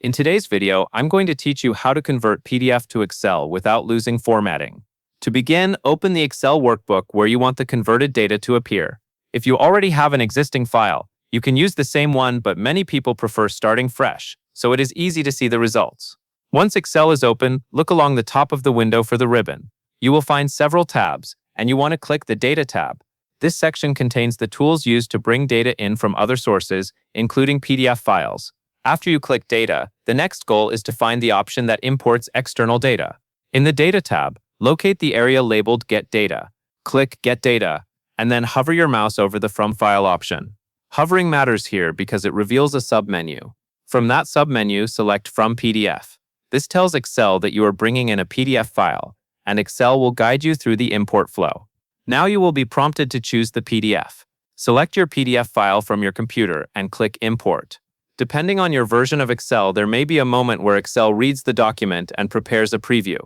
In today's video, I'm going to teach you how to convert PDF to Excel without losing formatting. To begin, open the Excel workbook where you want the converted data to appear. If you already have an existing file, you can use the same one, but many people prefer starting fresh, so it is easy to see the results. Once Excel is open, look along the top of the window for the ribbon. You will find several tabs, and you want to click the Data tab. This section contains the tools used to bring data in from other sources, including PDF files. After you click Data, the next goal is to find the option that imports external data. In the Data tab, locate the area labeled Get Data. Click Get Data, and then hover your mouse over the From File option. Hovering matters here because it reveals a submenu. From that submenu, select From PDF. This tells Excel that you are bringing in a PDF file, and Excel will guide you through the import flow. Now you will be prompted to choose the PDF. Select your PDF file from your computer and click Import. Depending on your version of Excel, there may be a moment where Excel reads the document and prepares a preview.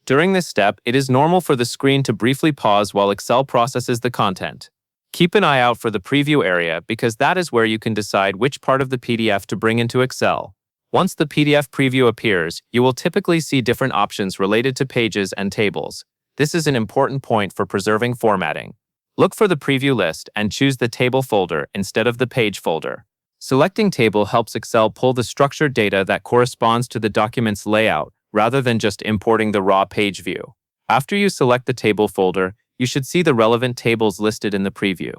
During this step, it is normal for the screen to briefly pause while Excel processes the content. Keep an eye out for the preview area because that is where you can decide which part of the PDF to bring into Excel. Once the PDF preview appears, you will typically see different options related to pages and tables. This is an important point for preserving formatting. Look for the preview list and choose the table folder instead of the page folder. Selecting table helps Excel pull the structured data that corresponds to the document's layout rather than just importing the raw page view. After you select the table folder, you should see the relevant tables listed in the preview.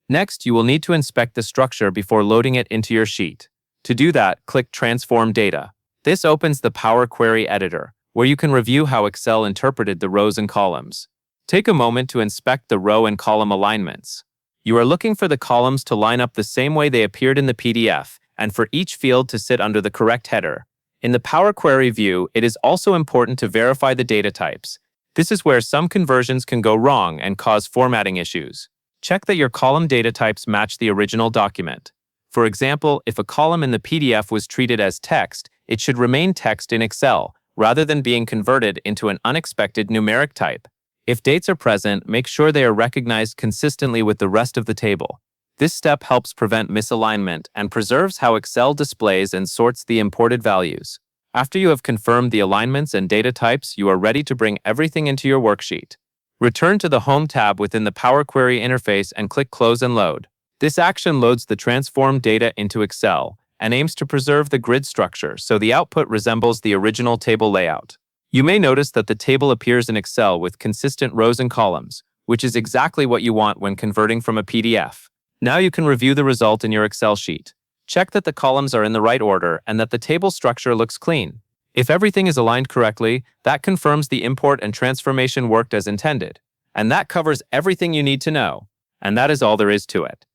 Next, you will need to inspect the structure before loading it into your sheet. To do that, click Transform Data. This opens the Power Query Editor, where you can review how Excel interpreted the rows and columns. Take a moment to inspect the row and column alignments. You are looking for the columns to line up the same way they appeared in the PDF, and for each field to sit under the correct header. In the Power Query view, it is also important to verify the data types. This is where some conversions can go wrong and cause formatting issues. Check that your column data types match the original document. For example, if a column in the PDF was treated as text, it should remain text in Excel, rather than being converted into an unexpected numeric type. If dates are present, make sure they are recognized consistently with the rest of the table. This step helps prevent misalignment and preserves how Excel displays and sorts the imported values. After you have confirmed the alignments and data types, you are ready to bring everything into your worksheet. Return to the Home tab within the Power Query interface and click Close and Load. This action loads the transformed data into Excel and aims to preserve the grid structure so the output resembles the original table layout. You may notice that the table appears in Excel with consistent rows and columns, which is exactly what you want when converting from a PDF. Now you can review the result in your Excel sheet. Check that the columns are in the right order and that the table structure looks clean. If everything is aligned correctly, that confirms the import and transformation worked as intended. And that covers everything you need to know. And that is all there is to it.